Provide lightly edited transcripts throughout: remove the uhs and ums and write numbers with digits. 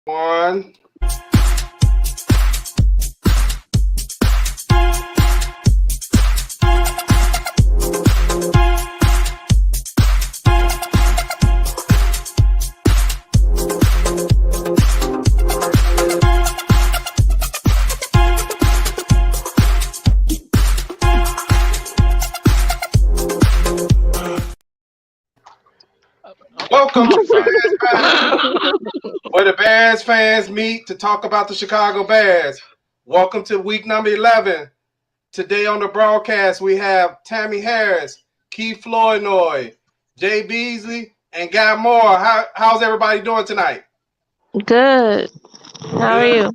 One. Welcome to Bears Banter, where the Bears fans meet to talk about the Chicago Bears. Welcome to week number 11. Today on the broadcast, we have Tammy Harris, Flournoy, Jaye Beasley, and Guy Moore. How's everybody doing tonight? Good. How are you?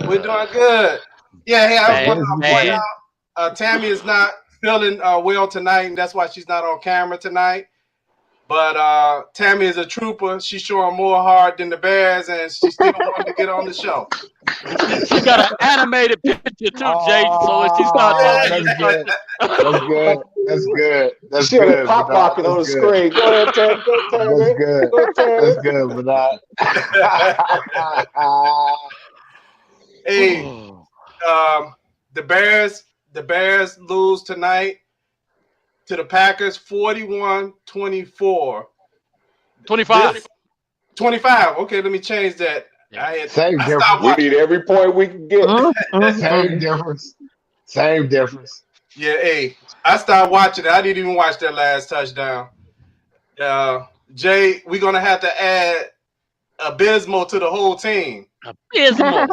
We're doing good. Yeah, hey, I was want to point out Tammy is not feeling well tonight, and that's why she's not on camera tonight. But Tammy is a trooper. She's showing more heart than the Bears, and she still wanted to get on the show. She got an animated picture too, Jay. So when she starts talking, that's good. That's good. That's she good. Pop rocking on the screen. Go ahead, Tammy. Go, Tammy. That's good. Go, Tammy. That's good, but not. Hey, the Bears lose tonight to the Packers 41-24. 25. 25. Okay, let me change that. Yeah. Same difference. We need every point we can get. Same difference. Same difference. Yeah, hey, I started watching it. I didn't even watch that last touchdown. Jay, we're going to have to add Abysmal to the whole team. Abysmal.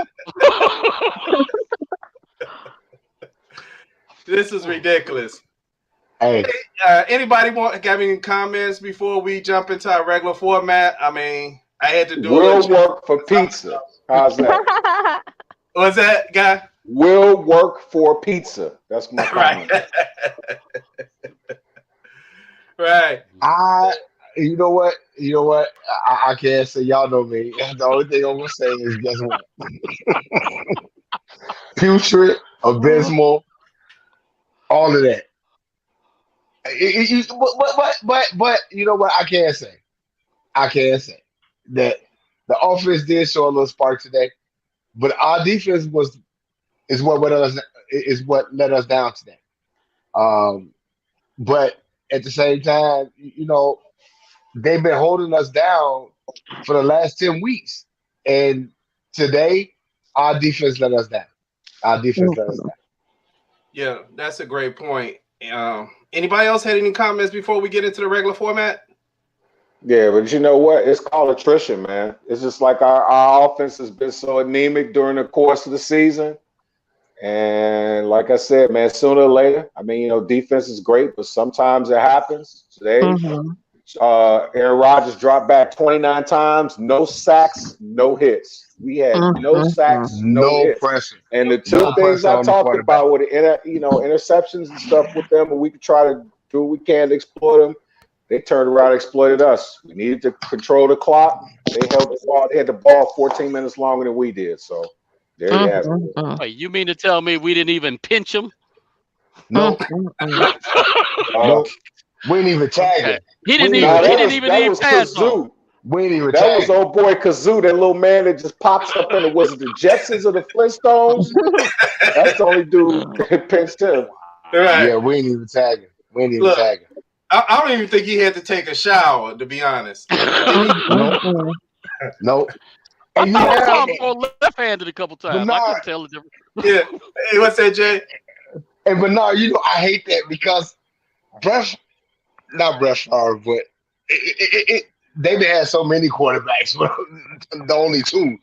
This is ridiculous. Hey, anybody got any comments before we jump into our regular format? I mean, I had to do Will work for pizza. How's that? What's that, guy? Will work for pizza. That's my comment. Right. you know what? I can't say. Y'all know me. The only thing I'm gonna say is, guess what? Putrid, abysmal, all of that. But you know what? I can say that the offense did show a little spark today, but our defense is what let us down today. But at the same time, they've been holding us down for the last 10 weeks, and today our defense let us down. Yeah, that's a great point. Anybody else had any comments before we get into the regular format? Yeah, but you know what? It's called attrition, man. It's just like our offense has been so anemic during the course of the season. And like I said, man, sooner or later, I mean, defense is great, but sometimes it happens. Today, Aaron Rodgers dropped back 29 times, no sacks, no hits. We had no sacks, no hits. Pressure. And the two things I talked about with interceptions and stuff with them, and we could try to do what we can to exploit them. They turned around and exploited us. We needed to control the clock. They held the ball. They had the ball 14 minutes longer than we did. So there you have it. Wait, you mean to tell me we didn't even pinch him? No. No. We didn't even tag it. He didn't even need pass on. We didn't even That was old boy Kazoo, that little man that just pops up in it. Was it the Jetsons or the Flintstones? That's the only dude that pinched him. Right. Yeah, we didn't even tag him. I don't even think he had to take a shower, to be honest. Nope. I saw him go left-handed a couple times. Bernard, I couldn't tell the difference. Yeah. Hey, what's that, Jay? And Bernard, I hate that because not Brett Favre, but they've had so many quarterbacks, the only two.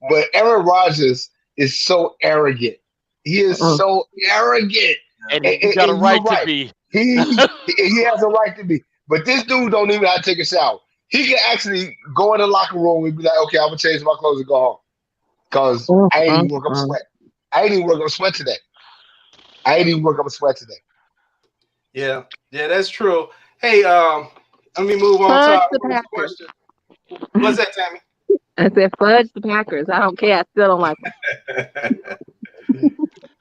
But Aaron Rodgers is so arrogant. He is so arrogant. And he's got a right to be. He has a right to be. But this dude don't even know how to take a shower. He can actually go in the locker room and be like, okay, I'm going to change my clothes and go home. Because I ain't even work up a sweat. I ain't even work up a sweat today. Yeah, that's true. Hey, let me move on to our first question. What's that, Tammy? I said, fudge the Packers. I don't care. I still don't like them.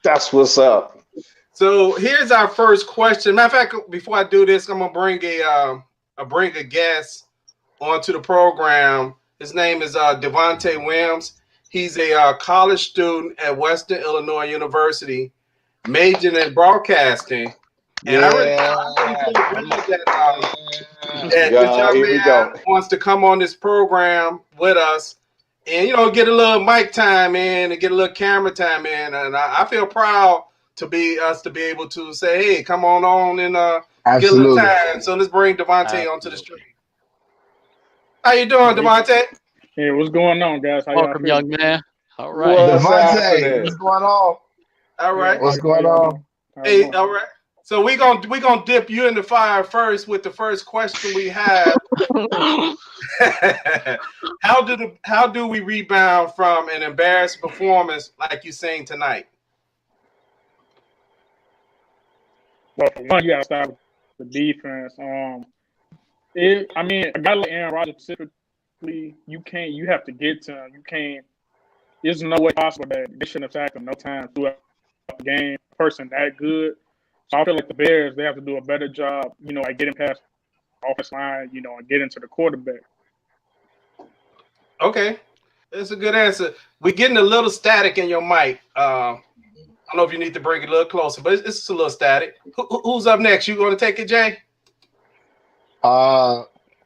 That's what's up. So here's our first question. Matter of fact, before I do this, I'm gonna bring a guest onto the program His name is Devontae Williams. He's a college student at Western Illinois University, majoring in broadcasting. And I really feel good that this young man wants to come on this program with us and, get a little mic time in and get a little camera time in. And I feel proud to be able to say, hey, come on and get a little time. So let's bring Devontae onto the stream. How you doing, Devontae? Hey, what's going on, guys? How Welcome, young man. All right. Devontae, what's going on? All right. What's going on? Hey, all right. So we're gonna dip you in the fire first with the first question we have. How do we rebound from an embarrassing performance like you seen tonight? Well, for one, you gotta start with the defense. A guy like Aaron Rodgers specifically, you have to get to him. You can't. There's no way possible that they shouldn't attack him no time throughout the game. A person that good. So I feel like the Bears, they have to do a better job, like getting past the offensive line, and get into the quarterback. Okay. That's a good answer. We're getting a little static in your mic. I don't know if you need to bring it a little closer, but it's a little static. Who's up next? You want to take it, Jay?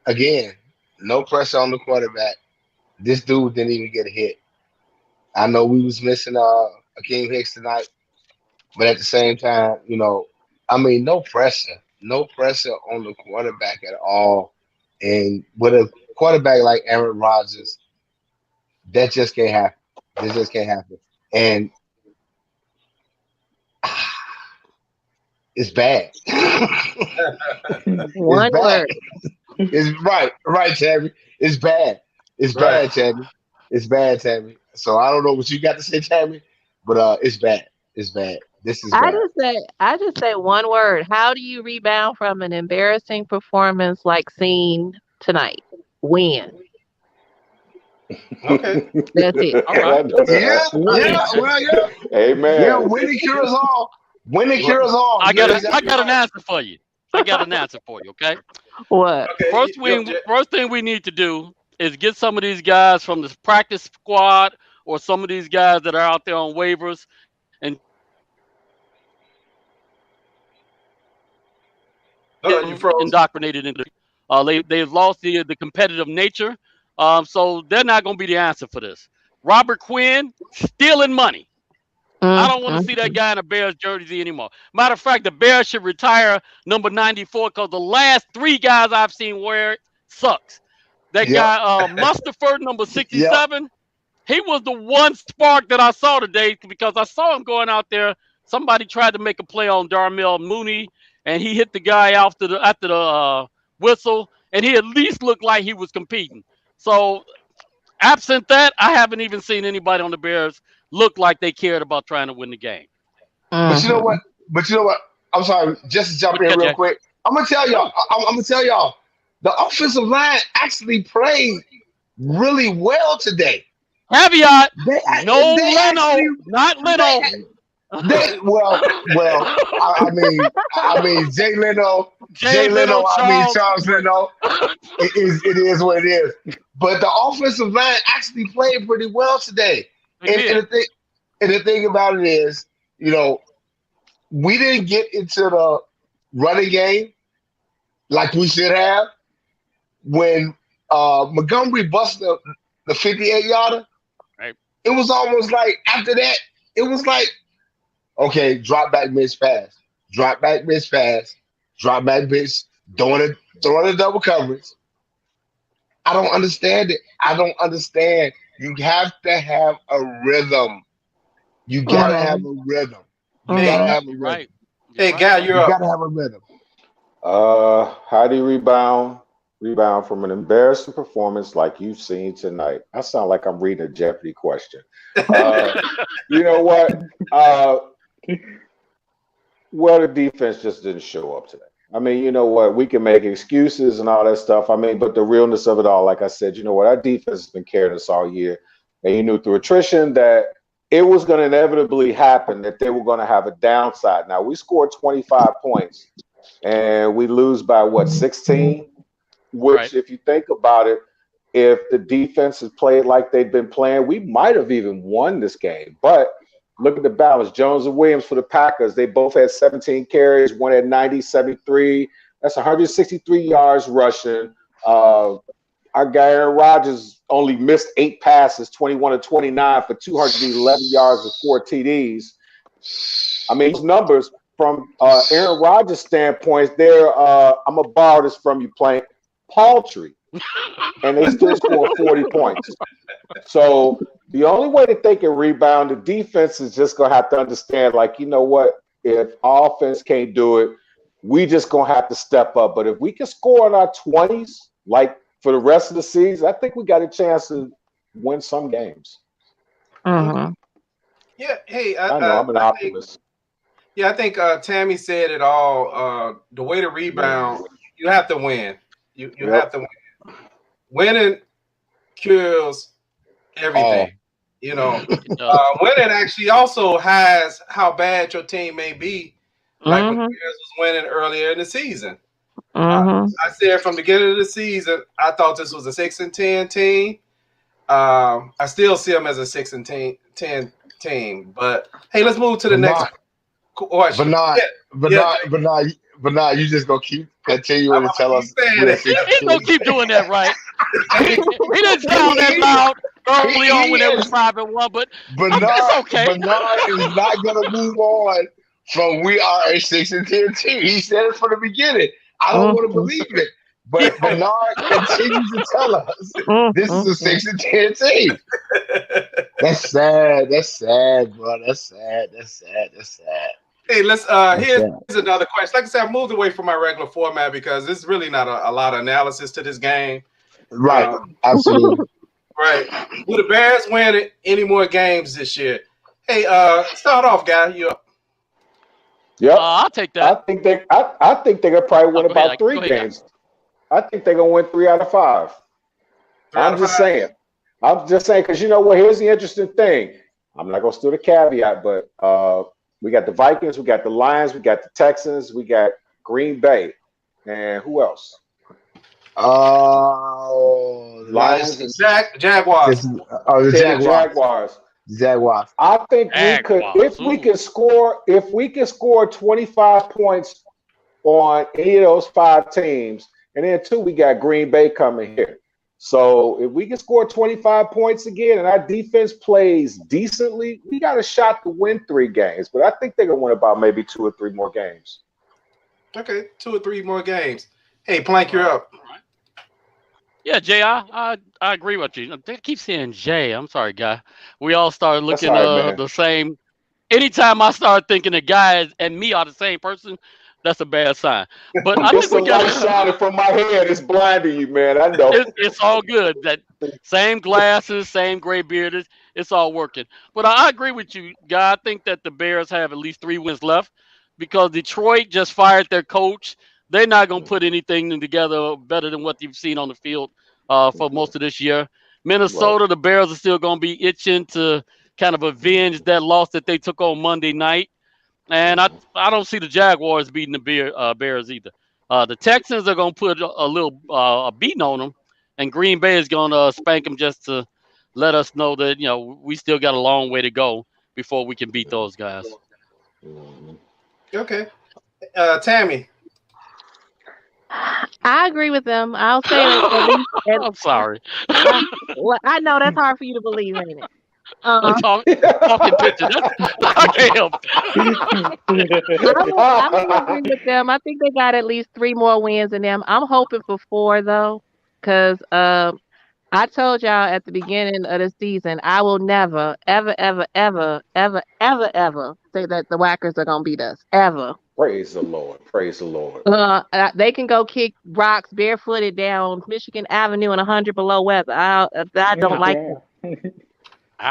Again, no pressure on the quarterback. This dude didn't even get a hit. I know we was missing Akeem Hicks tonight, but at the same time, no pressure on the quarterback at all. And with a quarterback like Aaron Rodgers, that just can't happen. This just can't happen. And it's bad. One word. It's right, Tammy. It's bad. It's bad, Tammy. It's bad, Tammy. So I don't know what you got to say, Tammy, but it's bad. It's bad. This is bad. I just say one word. How do you rebound from an embarrassing performance like seen tonight? Win. Okay. That's it. All right. Yeah. Amen. Yeah, winning cures all. Winning cures all. I got an answer for you. Okay? What? Okay. First thing we need to do is get some of these guys from the practice squad or some of these guys that are out there on waivers and indoctrinated into they've lost the competitive nature. So they're not going to be the answer for this. Robert Quinn stealing money. I don't want to see that guy in a Bears jersey anymore. Matter of fact, the Bears should retire number 94 because the last 3 guys I've seen wear it sucks. That guy, Mustapher, number 67, he was the one spark that I saw today because I saw him going out there. Somebody tried to make a play on Darnell Mooney, and he hit the guy after the whistle, and he at least looked like he was competing. So, absent that, I haven't even seen anybody on the Bears look like they cared about trying to win the game. But you know what? I'm sorry, just to jump in real quick. I'm gonna tell y'all. The offensive line actually played really well today. Caveat: no Leno, not Leno. I mean, Jay Leno, Charles Leno. It is what it is. But the offensive line actually played pretty well today. And the thing about it is, we didn't get into the running game like we should have. When Montgomery busted the 58-yarder, right. It was almost like after that, it was like, okay, drop back, miss pass, drop back, miss pass, drop back, miss, throwing a double coverage. I don't understand it. I don't understand. You have to have a rhythm. You gotta have a rhythm. You gotta have a rhythm. Right. Hey, Gal, you're up. You gotta have a rhythm. How do you rebound from an embarrassing performance like you've seen tonight? I sound like I'm reading a Jeopardy question. You know what? Well, the defense just didn't show up today. I mean, you know what? We can make excuses and all that stuff. I mean, but the realness of it all, like I said, you know what? Our defense has been carrying us all year. And you knew through attrition that it was going to inevitably happen, that they were going to have a downside. Now, we scored 25 points and we lose by, 16? Which, if you think about it, if the defense has played like they've been playing, we might have even won this game. But look at the balance. Jones and Williams for the Packers, they both had 17 carries, one had 90, 73. That's 163 yards rushing. Our guy Aaron Rodgers only missed 8 passes, 21 to 29 for 211 yards and 4 TDs. I mean, those numbers from Aaron Rodgers' standpoint, they're I'm gonna borrow this from you, playing paltry, and they still score 40 points. So the only way that they can rebound, the defense is just gonna have to understand, like, you know what? If offense can't do it, we just gonna have to step up. But if we can score in our 20s, like for the rest of the season, I think we got a chance to win some games. Mm-hmm. Yeah. Hey, I know I'm an optimist. I think Tammy said it all. The way to rebound, you have to win. You have to win. Winning kills everything. You know, winning actually also has how bad your team may be. Like when the Bears was winning earlier in the season. I said from the beginning of the season, I thought this was a 6-10 team. I still see them as a 6-10 team. But hey, let's move to the next question. But not. You just gonna keep continuing to tell us. He's gonna keep doing that, right? He didn't sound that loud early on when they was 5-1, but it's okay. Bernard is not gonna move on from we are a 6-10 team. He said it from the beginning. I don't want to believe it. But Bernard continues to tell us this is a 6-10 team. That's sad. That's sad, bro. That's sad. Hey, let's here's another question. Like I said, I moved away from my regular format because there's really not a lot of analysis to this game. Right. Absolutely. Right. Will the Bears win any more games this year? Hey, start off, guy. You up? Yep. I'll take that. I think they're gonna probably win about 3 games. I think they're gonna win 3 out of 5. I'm just saying because you know what? Here's the interesting thing. I'm not gonna steal the caveat, but we got the Vikings, we got the Lions, we got the Texans, we got Green Bay, and who else? Lions and Jaguars. The Jaguars. Jaguars. I think we could, if we can score 25 points on any of those 5 teams, and then 2, we got Green Bay coming here. So if we can score 25 points again and our defense plays decently, we got a shot to win 3 games. But I think they're gonna win about maybe 2 or 3 more games. Okay, 2 or 3 more games. Hey, Plank, you're up. Yeah, Jay, I agree with you. They keep saying Jay. I'm sorry, guy. We all started looking the same. Anytime I start thinking the guy and me are the same person, that's a bad sign. But I think we got shining from my head. It's blinding you, man. I know. It's all good. That same glasses, same gray beard. It's all working. But I agree with you, guy. I think that the Bears have at least 3 wins left because Detroit just fired their coach. They're not going to put anything together better than what you've seen on the field for most of this year. Minnesota, the Bears are still going to be itching to kind of avenge that loss that they took on Monday night. And I don't see the Jaguars beating the Bears either. The Texans are going to put a little beating on them, and Green Bay is going to spank them just to let us know that, you know, we still got a long way to go before we can beat those guys. Okay. Tammy. I agree with them. I'll say that. I'm sorry. I know that's hard for you to believe, ain't it? Talking pictures. I can't help I agree with them. I think they got at least 3 more wins in them. I'm hoping for 4 though, because I told y'all at the beginning of the season I will never, ever, ever, ever, ever, ever, ever say that the Whackers are gonna beat us ever. Praise the Lord. Praise the Lord. They can go kick rocks barefooted down Michigan Avenue in 100 below weather. I don't like it.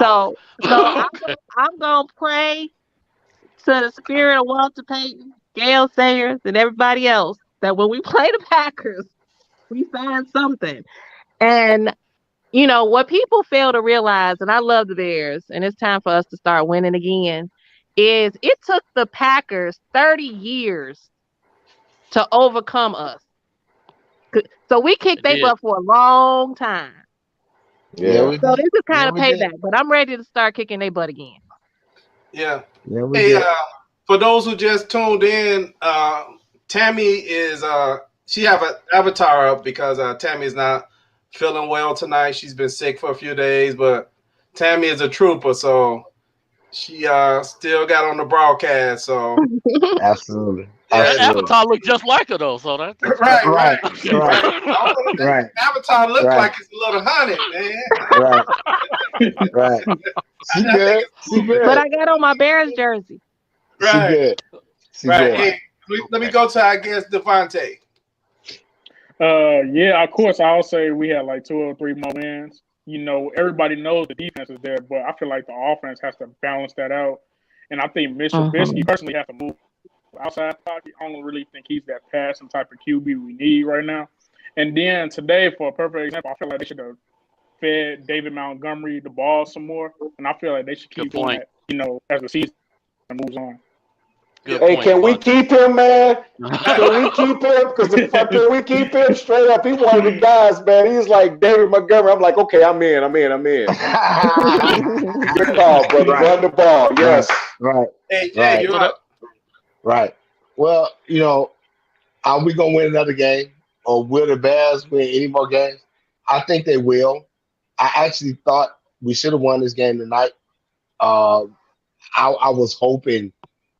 So I'm gonna pray to the spirit of Walter Payton, Gale Sayers, and everybody else that when we play the Packers, we find something. And you know what people fail to realize, and I love the Bears, and it's time for us to start winning again, is it took the Packers 30 years to overcome us. So we kicked their butt for a long time. Yeah. So this is kind of payback, but I'm ready to start kicking their butt again. Yeah. we Hey, did. for those who just tuned in, Tammy is she have an avatar up because Tammy is not feeling well tonight. She's been sick for a few days, but Tammy is a trooper, so she still got on the broadcast. So Absolutely. Yeah. That avatar look just like her though, so that's right. Right. Avatar look like it's a little honey, man. Right. She good. But I got on my Bears jersey. Right. She good. Hey, let me go to, I guess, Devontae. Yeah, of course, I'll say we had like 2 or 3 more wins. You know, everybody knows the defense is there, but I feel like the offense has to balance that out. And I think Trubisky personally has to move outside pocket. I don't really think he's that passing type of QB we need right now. And then today, for a perfect example, I feel like they should have fed David Montgomery the ball some more. And I feel like they should keep doing that, you know, as the season moves on. Can we keep him, man? Can we keep him? Because can we keep him straight up? He one of the guys, man. He's like David Montgomery. I'm like, okay, I'm in. Good call, brother. Run the ball. Yes. Right. Hey, Jay, you're up. Right. Well, you know, are we gonna win another game, or will the Bears win any more games? I think they will. I actually thought we should have won this game tonight. I was hoping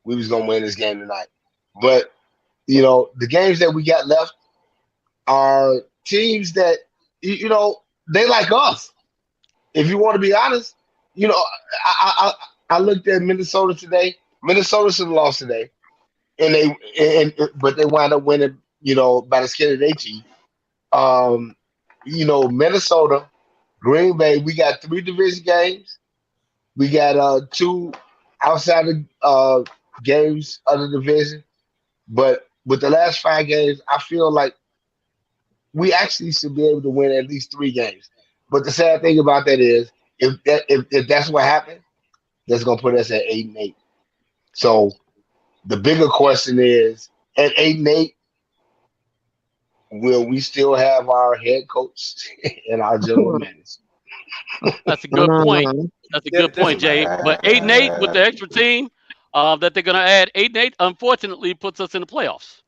we was gonna win this game tonight, but you know, the games that we got left are teams that you know they like us. If you want to be honest, you know, I looked at Minnesota today. Minnesota should have lost today, but they wound up winning, you know, by the skin of their teeth. You know, Minnesota, Green Bay. We got 3 division games. We got 2 outside of games of the division, but with the last 5 games, I feel like we actually should be able to win at least 3 games. But the sad thing about that is, if that's what happened, that's gonna put us at 8-8. So the bigger question is, at 8-8, will we still have our head coach and our general manager? That's a good point. That's a good point, Jay. But 8-8 with the extra team that they're going to add, 8-8, unfortunately, puts us in the playoffs.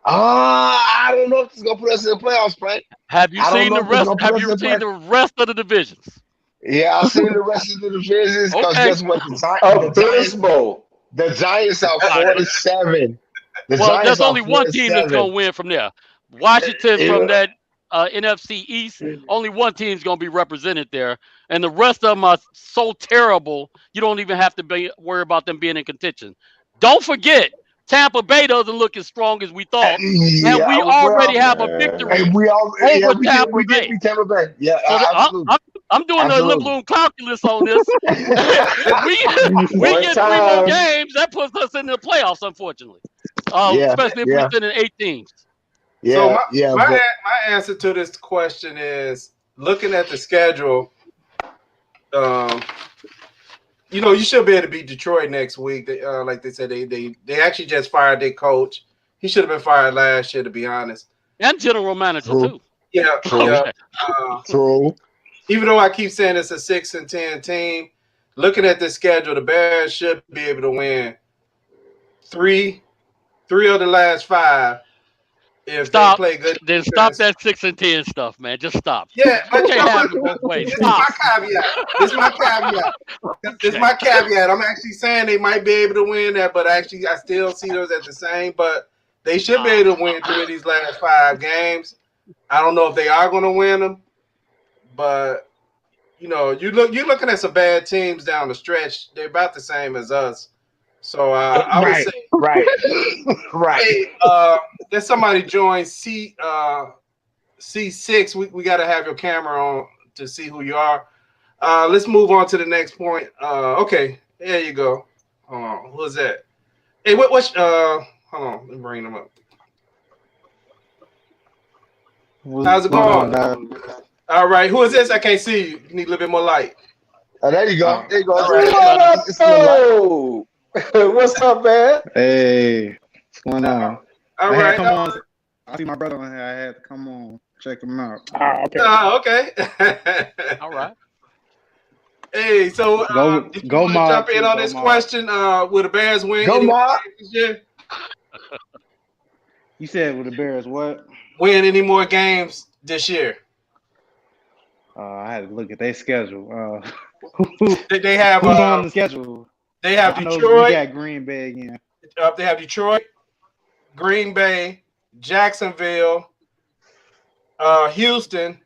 I don't know if it's gonna put us in the playoffs, Frank. Have you seen the rest? Have you seen the rest of the divisions? Yeah, I've seen the rest of the divisions. Because guess what? The Giants are 47. There's only one team that's gonna win from there. Washington from that NFC East. Only one team's gonna be represented there, and the rest of them are so terrible. You don't even have to worry about them being in contention. Don't forget, Tampa Bay doesn't look as strong as we thought, and we already have a victory over Tampa Bay. Tampa Bay. Yeah, so absolutely. I'm doing the Olympic calculus on this. If we get 3 more games, that puts us in the playoffs, unfortunately. Especially if we're sitting in 8 teams. Yeah, so my answer to this question is, looking at the schedule, you know, you should be able to beat Detroit next week. They, like they said, they actually just fired their coach. He should have been fired last year, to be honest. And general manager too. Yeah, True. Even though I keep saying it's a 6-10 team, looking at the schedule, the Bears should be able to win 3 of the last 5 if they play good. Then stop that 6-10 stuff, man. Just stop. Yeah, but this is my caveat. This is my caveat. I'm actually saying they might be able to win that, but actually I still see those at the same. But they should be able to win 3 of these last 5 games. I don't know if they are going to win them, but you know, you're looking at some bad teams down the stretch. They're about the same as us. So I would say right. Hey, there's somebody join C6. We got to have your camera on to see who you are. Let's move on to the next point. Okay, there you go. Hold on, who's that? Hey, what's hold on, let me bring them up. How's it going? All right, who is this? I can't see you. You need a little bit more light. Oh, there you go. There you go. Right. What's up, man? Hey, what's going on? All right. Come on. I see my brother on here. I had to come on. Check them out. Okay. All right. Hey, so did you want to jump in on this question? Will the Bears win any more games this year? You said will the Bears what? Win any more games this year? I had to look at their schedule. They have who's on the schedule? They have I Detroit. know we got Green Bay again. They have Detroit, Green Bay, Jacksonville, Houston,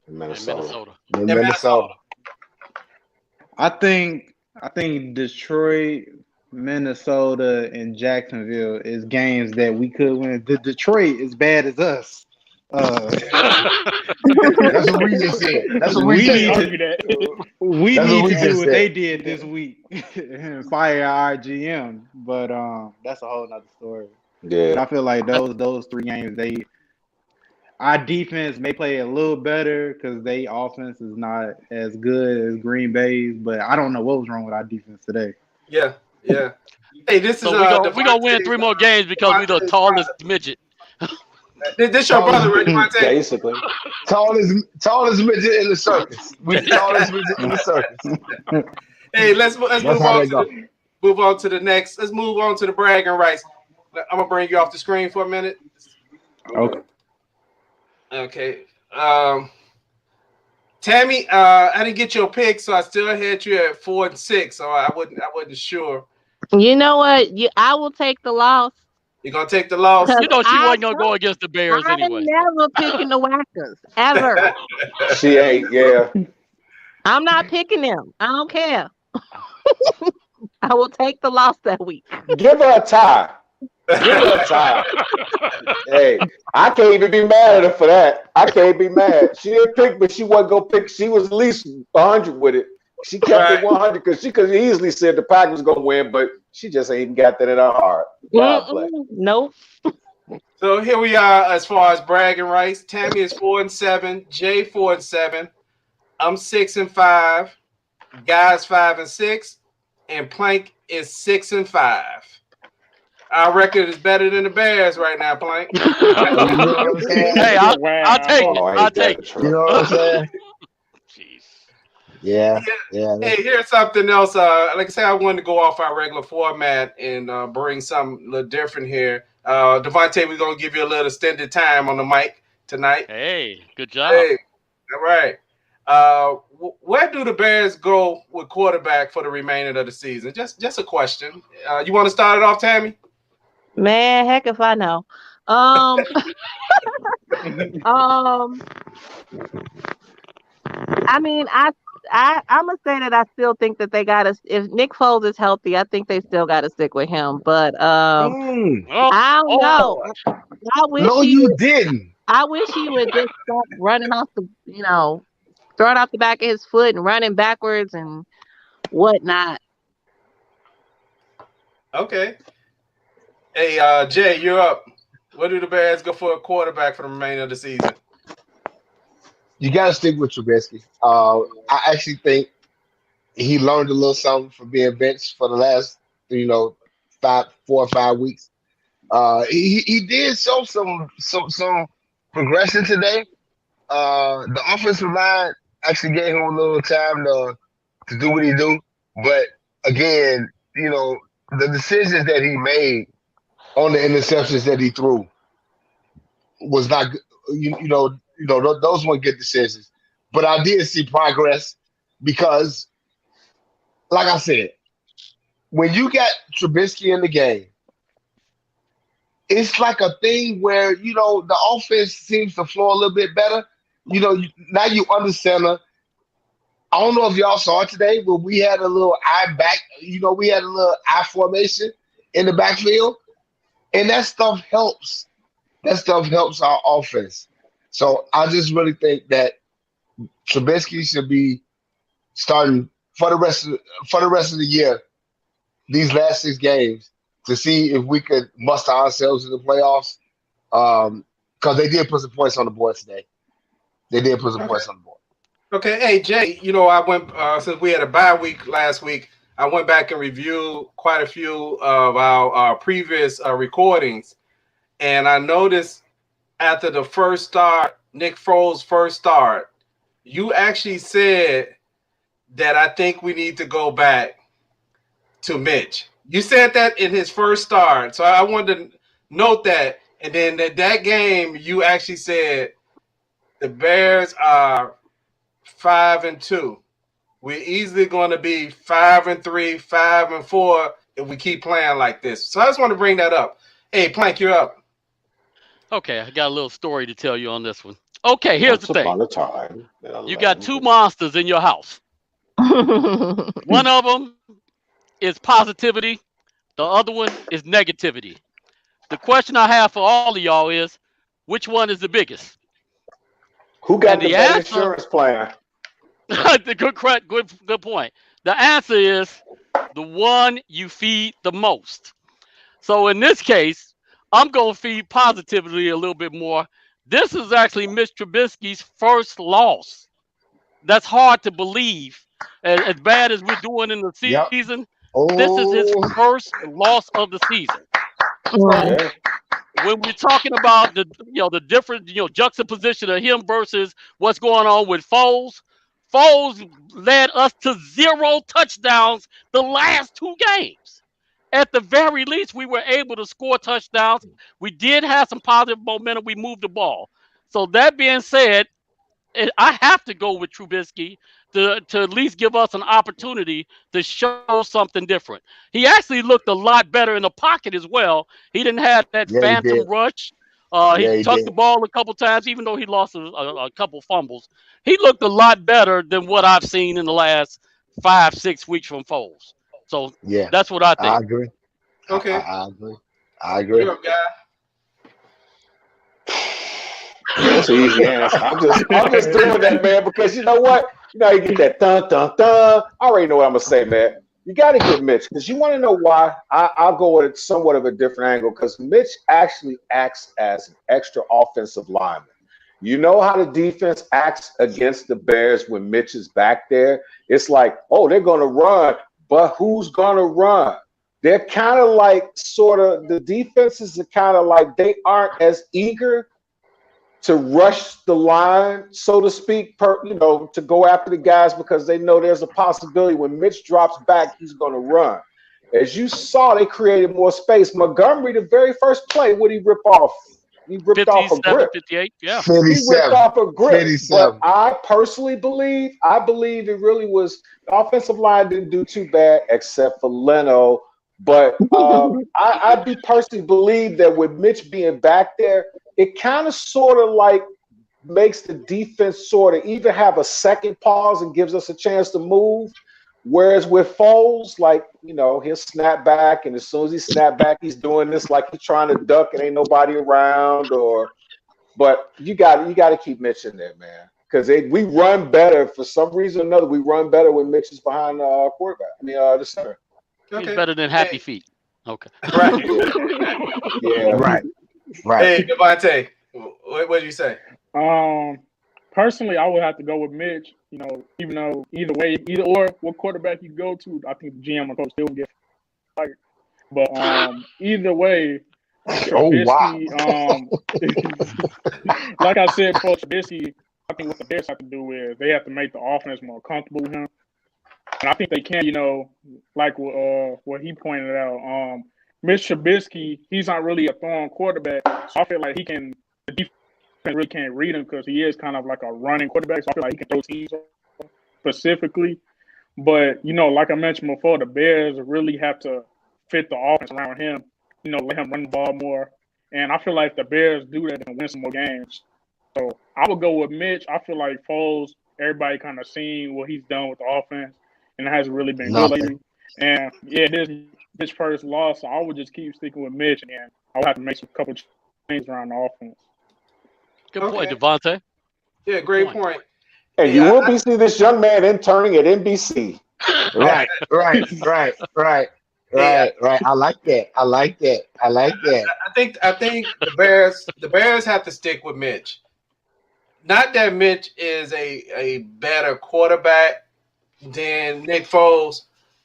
Minnesota. And Minnesota. I think Detroit, Minnesota, and Jacksonville is games that we could win. The Detroit is bad as us. That's what we just said. That's what we need said. We need to do what they did this week and fire our GM. But that's a whole nother story. Yeah, but I feel like those 3 games, our defense may play a little better because their offense is not as good as Green Bay's. But I don't know what was wrong with our defense today. Yeah. Hey, this is we're gonna win 3 more games because we're the tallest midget. This your brother, right, Devontae? Basically. Tallest midget in the circus. We the tallest midget in the circus. Hey, let's move on to the next. Let's move on to the bragging rights. I'm gonna bring you off the screen for a minute. Okay. Tammy, I didn't get your pick, so I still had you at 4-6. So I wasn't sure. You know what? I will take the loss. You're gonna take the loss. You know she wasn't gonna go against the Bears anyway. I'm never picking the Whackers ever. She ain't. Yeah. I'm not picking them. I don't care. I will take the loss that week. Give her a tie. Give her a tie. Hey, I can't even be mad at her for that. I can't be mad. She didn't pick, but she wasn't gonna pick. She was at least 100 with it. She kept it 100 because she could easily said the Packers gonna win, but she just ain't got that in her heart. Nope. So here we are as far as bragging rights. Tammy is 4-7, Jay 4-7, I'm 6-5, Guys 5-6, and Plank is 6-5. Our record is better than the Bears right now, Plank. Hey, I'll take it. I'll take it. You know what I'm saying? Yeah. Hey, here's something else. Like I said, I wanted to go off our regular format and bring something a little different here. Devontae, we're gonna give you a little extended time on the mic tonight. Hey, good job. Hey, all right. Where do the Bears go with quarterback for the remainder of the season? Just a question. You want to start it off, Tammy? Man, heck if I know. I mean, I'm gonna say that I still think that they gotta. If Nick Foles is healthy, I think they still gotta stick with him. But I don't know. I wish you didn't. I wish he would just stop running off the, throwing off the back of his foot and running backwards and whatnot. Okay. Hey, Jay, you're up. Where do the Bears go for a quarterback for the remainder of the season? You got to stick with Trubisky. I actually think he learned a little something from being benched for the last, 4 or 5 weeks. He did show some progression today. The offensive line actually gave him a little time to do what he do. But again, the decisions that he made on the interceptions that he threw was not good. Those weren't good decisions. But I did see progress because, like I said, when you got Trubisky in the game, it's like a thing where, the offense seems to flow a little bit better. Now you under center. I don't know if y'all saw it today, but we had a little eye back. We had a little eye formation in the backfield. And that stuff helps. That stuff helps our offense. So I just really think that Trubisky should be starting for the rest of the year, these last 6 games, to see if we could muster ourselves in the playoffs. Because they did put some points on the board today. Points on the board. Okay, hey Jay, I went since we had a bye week last week. I went back and reviewed quite a few of our previous recordings, and I noticed after the first start Nick Foles' first start, you actually said that I think we need to go back to Mitch. You said that in his first start. So I wanted to note that. And then that game, you actually said the Bears are 5-2. We're easily going to be 5-3, 5-4 if we keep playing like this. So I just want to bring that up. Hey, Plank, you're up. Okay, I got a little story to tell you on this one. Okay, here's the thing. You got two monsters in your house. One of them is positivity. The other one is negativity. The question I have for all of y'all is, which one is the biggest? Who got the better insurance plan? Good point. The answer is the one you feed the most. So in this case, I'm going to feed positively a little bit more. This is actually Mitch Trubisky's first loss. That's hard to believe. As bad as we're doing in the season, this is his first loss of the season. So when we're talking about the different juxtaposition of him versus what's going on with Foles led us to 0 touchdowns the last 2 games. At the very least, we were able to score touchdowns. We did have some positive momentum. We moved the ball. So that being said, I have to go with Trubisky to at least give us an opportunity to show something different. He actually looked a lot better in the pocket as well. He didn't have that phantom rush. He tucked the ball a couple times, even though he lost a couple fumbles. He looked a lot better than what I've seen in the last 5-6 weeks from Foles. So that's what I think. I agree. Okay. I agree. You're a guy. That's an easy answer. I'm just doing that, man, because you know what? You know, you get that dun dun dun. I already know what I'm gonna say, man. You got to get Mitch because you want to know why. I'll go with somewhat of a different angle because Mitch actually acts as an extra offensive lineman. You know how the defense acts against the Bears when Mitch is back there? It's like, oh, they're gonna run, but who's gonna run? They're kind of like the defenses are kind of like they aren't as eager to rush the line, so to speak, to go after the guys because they know there's a possibility when Mitch drops back, he's going to run. As you saw, they created more space. Montgomery, the very first play, what did he rip off? He ripped off a grip. 58, yeah. 57. He ripped off a grip. 57. But I personally believe it really was the offensive line didn't do too bad except for Leno. But I do personally believe that with Mitch being back there, it kind of sort of like makes the defense sort of even have a second pause and gives us a chance to move. Whereas with Foles, like, he'll snap back, and as soon as he snap back, he's doing this like he's trying to duck and ain't nobody around. But you got to keep Mitch in there, man, because we run better for some reason or another. We run better when Mitch is behind the quarterback. The center. Okay. He's better than Happy Feet. Okay. Right. Yeah. Right. Hey, Devontae, what do you say? Personally, I would have to go with Mitch. Even though either or what quarterback you go to, I think the GM or coach still get fired. But either way, Trubisky, like I said, for Trubisky, I think what the Bears have to do is they have to make the offense more comfortable with him. And I think they can, like what he pointed out. Mitch Trubisky, he's not really a throwing quarterback. So I feel like the defense really can't read him because he is kind of like a running quarterback. So I feel like he can throw teams specifically. But, like I mentioned before, the Bears really have to fit the offense around him, let him run the ball more. And I feel like if the Bears do that, they can win some more games. So I would go with Mitch. I feel like Foles, everybody kind of seen what he's done with the offense, and it hasn't really been good lately. And, this is Mitch's first loss, so I would just keep sticking with Mitch, and I would have to make some couple changes around the offense. Good point, Devontae. Yeah, great point. And you will be seeing this young man interning at NBC. Right. I like that. I think the Bears have to stick with Mitch. Not that Mitch is a better quarterback than Nick Foles,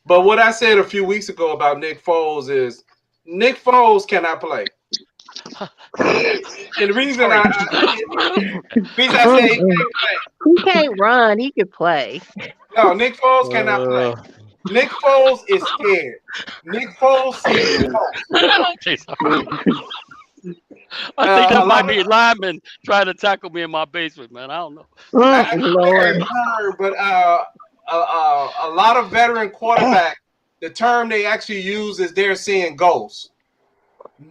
but what I said a few weeks ago about Nick Foles is Nick Foles cannot play. And the reason I say he can't play. He can't run. He can play. No, Nick Foles cannot play. Nick Foles is scared. Nick Foles sees I think that might be linemen trying to tackle me in my basement, man. I don't know. Lord. But a lot of veteran quarterbacks, the term they actually use is they're seeing ghosts.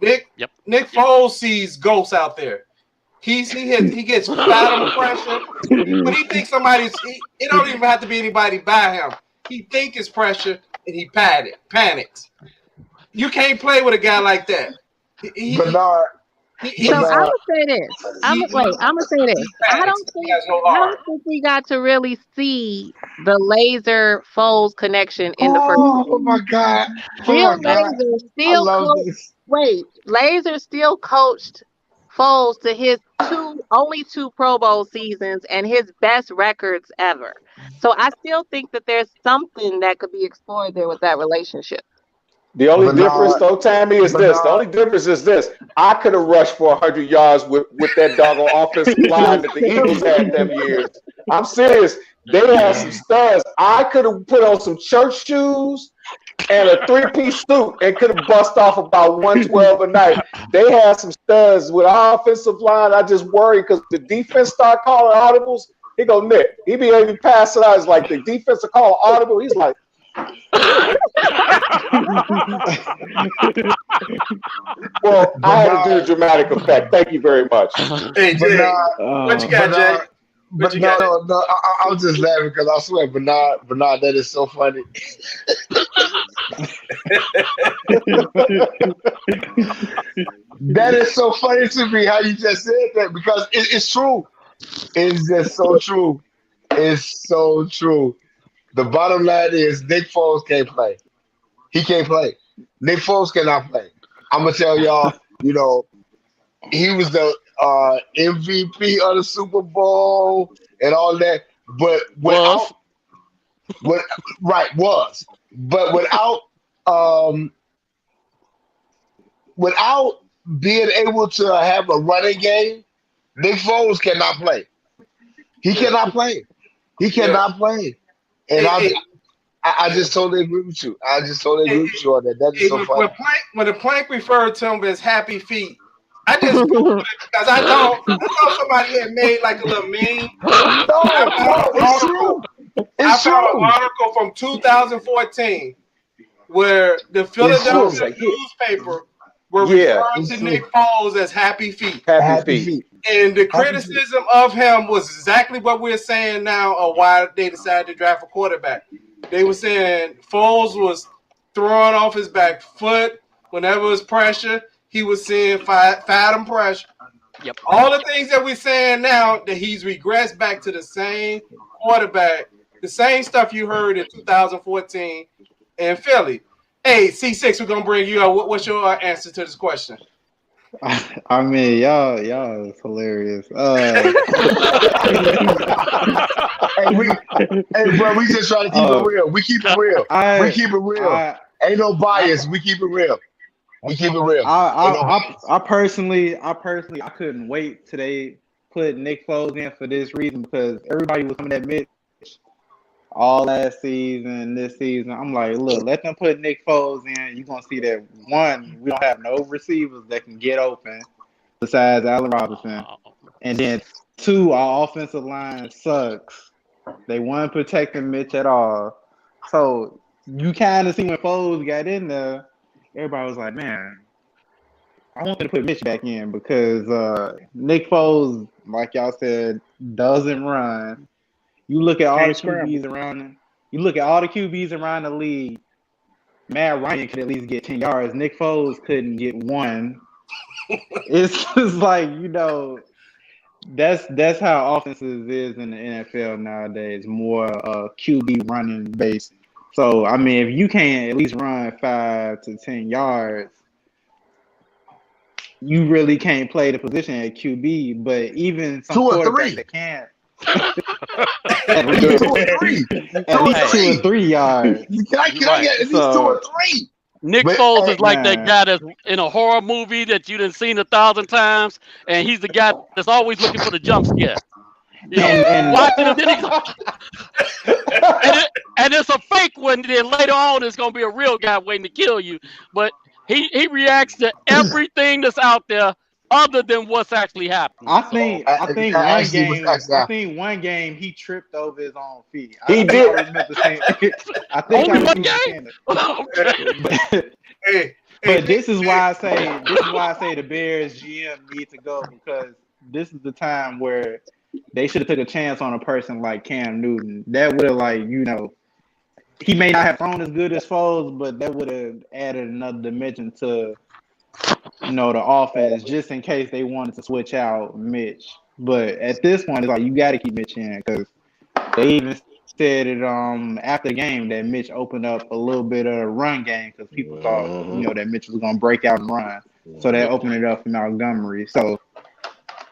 Nick Foles sees ghosts out there. He gets fathom pressure, but he thinks it don't even have to be anybody by him. He think it's pressure and he panics. You can't play with a guy like that. Bernard. So I'm gonna say this. I'm gonna say this. I don't think we got to really see the Laser Foles connection in the first. Oh my God! Laser still coached Foles to his only two Pro Bowl seasons and his best records ever. So I still think that there's something that could be explored there with that relationship. The only difference, though, Tammy, is this. The only difference is this. I could have rushed for 100 yards with that doggone offensive line that the Eagles had them years. I'm serious. They had some studs. I could have put on some church shoes and a three-piece suit and could have bust off about 112 a night. They had some studs with our offensive line. I just worry because the defense start calling audibles. He go, Nick. He be able to pass it out. It's like the defense are calling audible. He's like, well, I had to do the dramatic effect. Thank you very much. Hey, Jay, what you got, Jay? But no, I was just laughing because I swear, Bernard, that is so funny. That is so funny to me how you just said that because it's true. It's just so true. It's so true. The bottom line is Nick Foles can't play. He can't play. Nick Foles cannot play. I'm gonna tell y'all, he was the MVP of the Super Bowl and all that, but without without being able to have a running game, Nick Foles cannot play. He cannot play. He cannot play. And I just totally agree with you. I just totally agree with you on that. That is so funny. When the Plank referred to him as happy feet, I just because I thought somebody had made like a little meme. It's true. I found an article from 2014 where the Philadelphia newspaper were referring to Nick Foles as happy feet. Happy feet. And the criticism of him was exactly what we're saying now of why they decided to draft a quarterback. They were saying Foles was throwing off his back foot whenever it was pressure. He was seeing fathom pressure. Yep. All the things that we're saying now that he's regressed back to the same quarterback, the same stuff you heard in 2014 in Philly. Hey, C6, we're going to bring you up. What's your answer to this question? I mean, y'all is hilarious. Hey, bro, we just try to keep it real. We keep it real. We keep it real. Ain't no bias. We keep it real. We keep it real. I personally, I couldn't wait till they put Nick Foles in for this reason because everybody was coming at Mitch all last season, this season. I'm like, look, let them put Nick Foles in. You're going to see that, one, we don't have no receivers that can get open besides Allen Robinson. And then, two, our offensive line sucks. They weren't protecting Mitch at all. So you kind of see when Foles got in there, everybody was like, man, I want to put Mitch back in because Nick Foles, like y'all said, doesn't run. You look at all the QBs around him. You look at all the QBs around the league. Matt Ryan could at least get 10 yards. Nick Foles couldn't get one. It's just like, that's how offenses is in the NFL nowadays. More QB running based. So I mean, if you can't at least run 5 to 10 yards, you really can't play the position at QB. But even some quarterbacks that can't. At least 2 or 3 yards. Can I get at least 2 or 3? Nick But, Foles hey, is like that Man, guy that's in a horror movie that you done seen 1,000 times, and he's the guy that's always looking for the jump scare. You know, you and watch it and then and it's a fake one. Then later on, it's gonna be a real guy waiting to kill you. But he reacts to everything that's out there other than what's actually happening. I So think I think one actually, was game actually I think one game he tripped over his own feet. He I think did. I remember seeing. I think I only one remember game. seeing it. Okay. Hey, But this is why I say the Bears GM need to go, because this is the time where they should have took a chance on a person like Cam Newton. That would have, like, he may not have thrown as good as Foles, but that would have added another dimension to the offense, just in case they wanted to switch out Mitch. But at this point, it's like you got to keep Mitch in, because they even said it after the game that Mitch opened up a little bit of a run game, because people thought that Mitch was going to break out and run, so that opened it up for Montgomery. So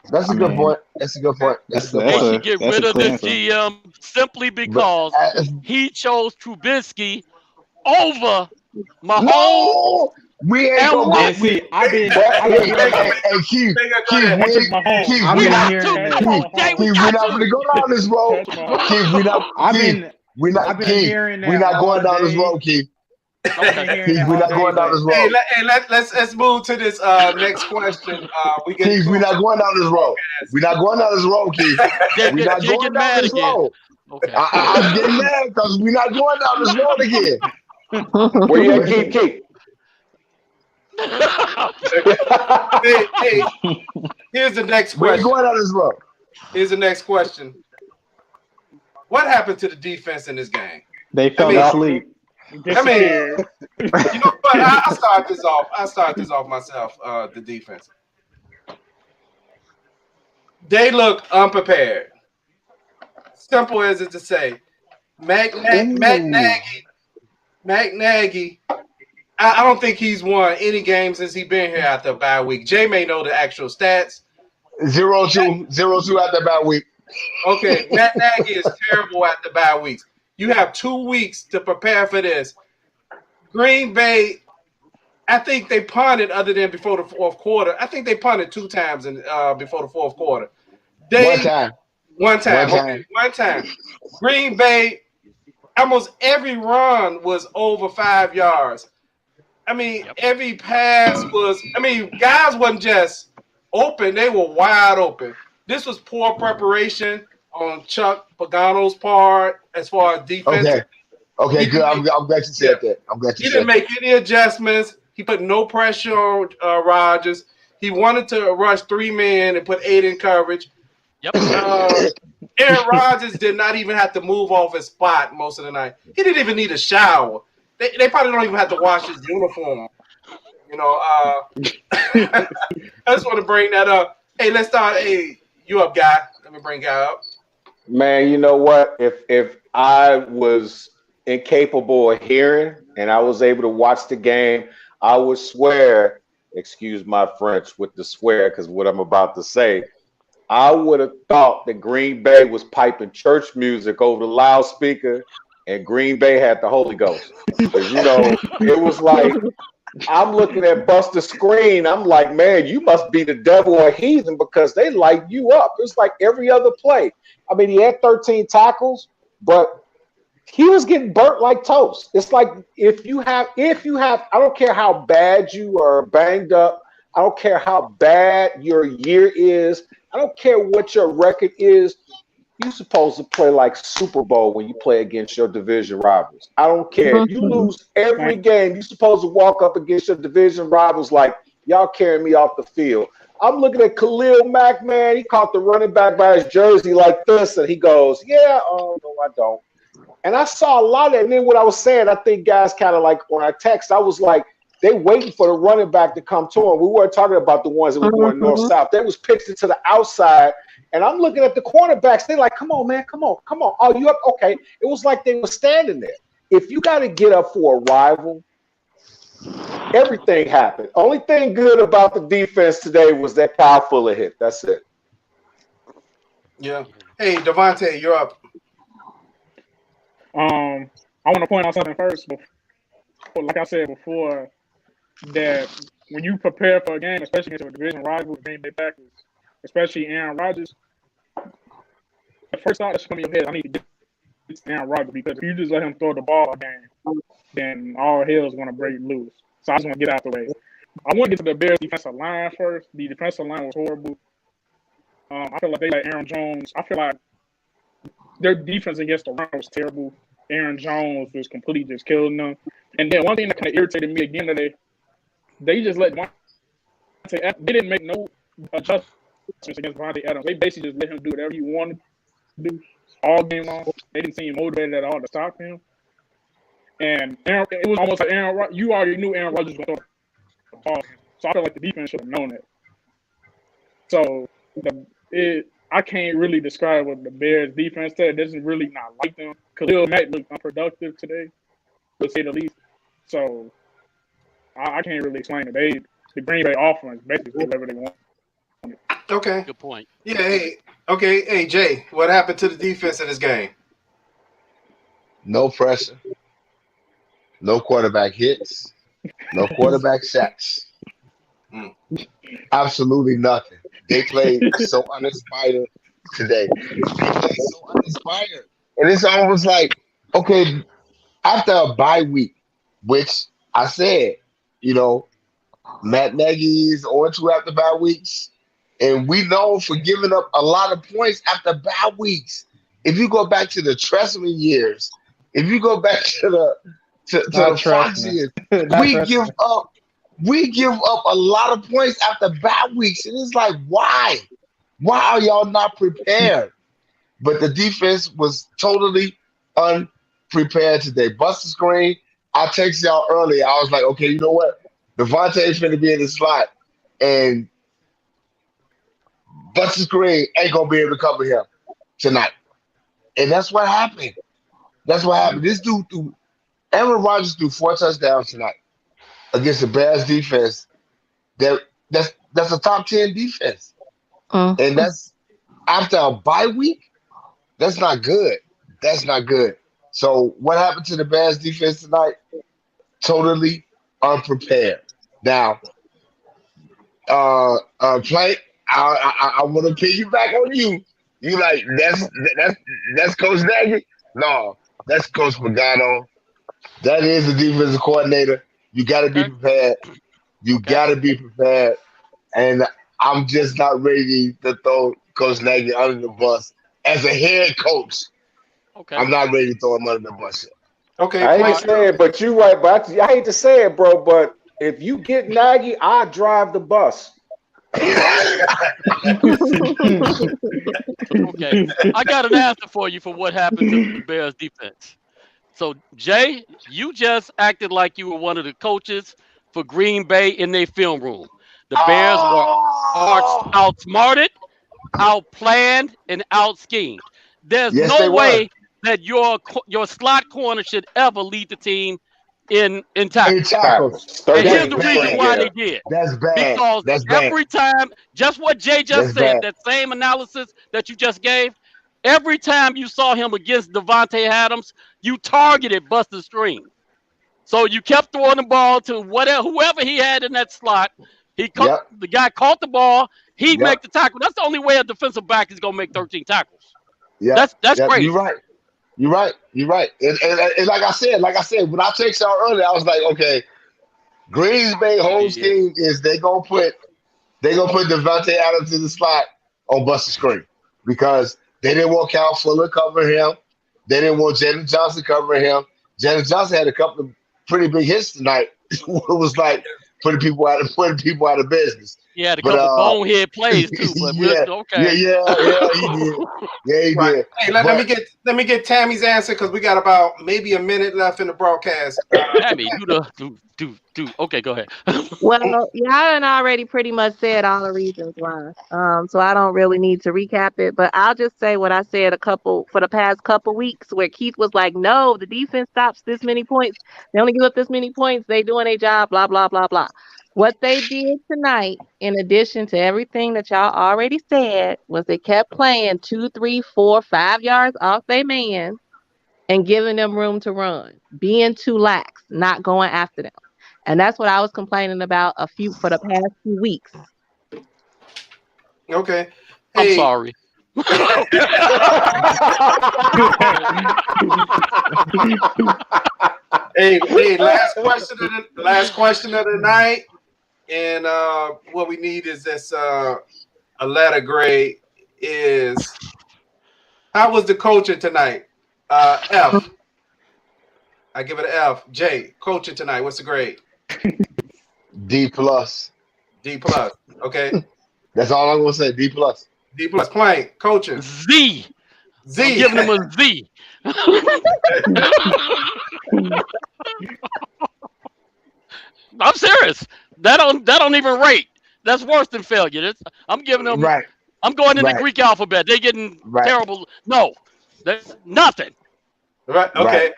that's a good point. That's a good point. That's a good They point. should get rid of this GM simply because he chose Trubisky over Mahomes. No, we ain't And gonna what? and see, I've been Hey, hearing Keith, I took Mahomes. Keith, I've We been got hearing to. that. Come on, Jay. We we're got not to. gonna go down this road. Touch Mahomes. Keith, we're not. I've Keith, been we're not. I've been Keith, hearing that we're not all going down this day. road, Keith. I've been hearing Keith, that we're all not day, going down but this road. Let's move to this next question. We get Keith, we're not going down this road. We're not going down this road, Keith. We're not Jay going get down mad this again. road. Okay. I'm getting mad because we're not going down this road again. Where you at, Keith? Hey, here's the next We ain't question. going down this road. Here's the next question. What happened to the defense in this game? they fell asleep. Disappeared. You know what? I'll start this off. I'll start this off myself. The defense. They look unprepared. Simple as it to say. Matt Nagy. I don't think he's won any game since he's been here after a bye week. Jay may know the actual stats. 0-2 after bye week. Okay, Matt Nagy is terrible at the bye weeks. You have 2 weeks to prepare for this. Green Bay, I think they punted other than before the fourth quarter. I think they punted 2 times before the fourth quarter. One time. Green Bay, almost every run was over 5 yards. I mean, every pass was, guys wasn't just open. They were wide open. This was poor preparation on Chuck Pagano's part as far as defense. Okay, good. I'm glad you said that. I'm glad you He said didn't make any adjustments. He put no pressure on Rodgers. He wanted to rush 3 men and put 8 in coverage. Yep. Aaron Rodgers did not even have to move off his spot most of the night. He didn't even need a shower. They probably don't even have to wash his uniform. I just want to bring that up. Hey, let's start. Hey, you up, guy? Let me bring guy up. Man, you know what? If I was incapable of hearing and I was able to watch the game, I would swear, excuse my French with the swear, because what I'm about to say, I would have thought that Green Bay was piping church music over the loudspeaker and Green Bay had the Holy Ghost. Because, it was like, I'm looking at Buster Screen. I'm like, man, you must be the devil or heathen because they light you up. It's like every other play. I mean, he had 13 tackles, but he was getting burnt like toast. It's like if you have, I don't care how bad you are banged up. I don't care how bad your year is. I don't care what your record is. You're supposed to play like Super Bowl when you play against your division rivals. I don't care. If you lose every game, you're supposed to walk up against your division rivals like, y'all carrying me off the field. I'm looking at Khalil Mack, man. He caught the running back by his jersey like this, and he goes, yeah, oh, no, I don't. And I saw a lot of it. And then what I was saying, I think guys kind of like, when I text, I was like, they waiting for the running back to come to him. We weren't talking about the ones that were going north-south. They was pitched it to the outside. And I'm looking at the cornerbacks. They're like, come on, man, come on. Oh, you up? Okay. It was like they were standing there. If you got to get up for a rival, everything happened. Only thing good about the defense today was that Kyle Fuller hit. That's it. Yeah. Hey, Devontae, you're up. I want to point out something first. like I said before, that when you prepare for a game, especially against a division rival, the Green Bay Packers, especially Aaron Rodgers, the first thought that's coming in your head, I need to get to Aaron Rodgers, because if you just let him throw the ball a game, then all hell is going to break loose. So I just want to get out the way. I want to get to the Bears defensive line first. The defensive line was horrible. I feel like they let Aaron Jones. I feel like their defense against the run was terrible. Aaron Jones was completely just killing them. And then one thing that kind of irritated me again today, they just let Devontae. They didn't make no adjustments against Devontae Adams. They basically just let him do whatever he wanted to do all game long. They didn't seem motivated at all to stop him. And it was almost like you already knew Aaron Rodgers was going to throw the ball. So I feel like the defense should have known that. So I can't really describe what the Bears defense did. It doesn't really not like them. Khalil Mack looked unproductive today, to say the least. So I can't really explain it. The Green Bay offense basically did whatever they want. Okay. Good point. Yeah. Hey. Okay. Hey, Jay, what happened to the defense in this game? No pressure. No quarterback hits. No quarterback sacks. Absolutely nothing. They played so uninspired today. They played so uninspired. And it's almost like, okay, after a bye week, which I said, Matt Nagy is 0-2 after bye weeks. And we know for giving up a lot of points after bye weeks. If you go back to the Tressman years, if you go back to the Fox years, we give up a lot of points after bye weeks. And it's like, why? Why are y'all not prepared? But the defense was totally unprepared today. Buster screen, I texted y'all earlier. I was like, okay, you know what? Devontae's going to be in the slot. And Buster screen ain't going to be able to cover him tonight. And that's what happened. That's what happened. This dude Aaron Rodgers threw 4 touchdowns tonight against the Bears defense. That's a top 10 defense. And that's after a bye week. That's not good. That's not good. So what happened to the Bears defense tonight? Totally unprepared. Now, Plank, I want to piggyback on you. You like that's Coach Nagy? No, that's Coach Pagano. That is the defensive coordinator. You got to be prepared. You got to be prepared. And I'm just not ready to throw Coach Nagy under the bus as a head coach. Okay. I'm not ready to throw him under the bus yet. Okay. I hate to say it, but you're right. But I hate to say it, bro. But if you get Nagy, I drive the bus. Okay. I got an answer for you for what happened to the Bears defense. So, Jay, you just acted like you were one of the coaches for Green Bay in their film room. The Bears were outsmarted, outplanned, and outschemed. There's no way that your slot corner should ever lead the team in tackles. And here's the reason why they did. That's bad. Because every time, just what Jay just said, that same analysis that you just gave, every time you saw him against Devontae Adams, you targeted Buster Screen. So you kept throwing the ball to whoever he had in that slot. The guy caught the ball. He'd make the tackle. That's the only way a defensive back is going to make 13 tackles. Yeah, that's great. You're right. And like I said, when I texted y'all earlier, I was like, okay, Green Bay home scheme is they gonna put Devontae Adams in the slot on Buster Screen because they didn't want Cal Fuller covering him. They didn't want Jaden Johnson covering him. Jaden Johnson had a couple of pretty big hits tonight. It was like putting people out of business. He had a couple bonehead plays too, but okay. Yeah, he did. Yeah, he did. Hey, let me get Tammy's answer because we got about maybe a minute left in the broadcast. Tammy, do. Okay, go ahead. Well, y'all done already pretty much said all the reasons why. So I don't really need to recap it, but I'll just say what I said for the past couple weeks, where Keith was like, "No, the defense stops this many points. They only give up this many points. They doing their job. Blah blah blah blah." What they did tonight, in addition to everything that y'all already said, was they kept playing 2, 3, 4, 5 yards off their man. and giving them room to run, being too lax, not going after them. And that's what I was complaining about for the past few weeks. Okay. I'm Hey. sorry. hey, last question of the night. And what we need is this a letter grade is how was the coaching tonight? F. I give it an F. Jay, coaching tonight. What's the grade? D plus. D plus. Okay. That's all I'm gonna say. D plus. D plus. Playing coaching. Z. Z. I'm giving him a Z. I'm serious. That don't even rate. That's worse than failure. I'm giving them. Right. I'm going in the Greek alphabet. They're getting terrible. No, that's nothing. Right. Okay. Right.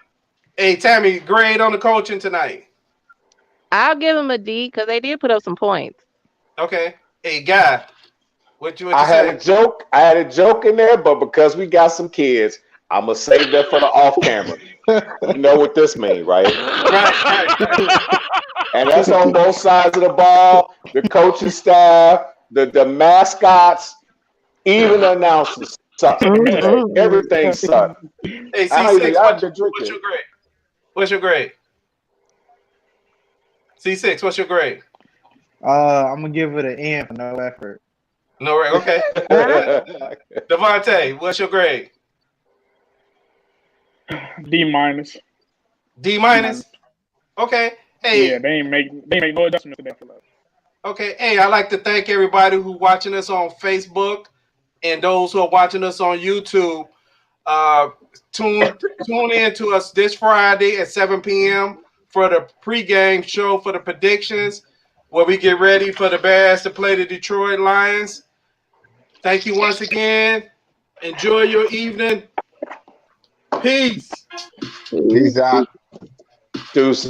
Hey, Tammy, grade on the coaching tonight. I'll give them a D because they did put up some points. Okay. Hey, Guy, what you I had a joke. I had a joke in there, but because we got some kids, I'm gonna save that for the off camera. You know what this means, right? Right. And that's on both sides of the ball. The coaching staff, the mascots, even the announcers suck. Everything sucks. Hey, C6, what's your grade? What's your grade? C6, what's your grade? I'm gonna give it an N for no effort. No, right? Okay. Devontae, what's your grade? D minus. D minus. Okay. Hey. Yeah, they ain't make no adjustments to that. Okay. Hey, I'd like to thank everybody who's watching us on Facebook and those who are watching us on YouTube. Tune in to us this Friday at 7 p.m. for the pregame show for the predictions, where we get ready for the Bears to play the Detroit Lions. Thank you once again. Enjoy your evening. Peace. Peace out. Deuces.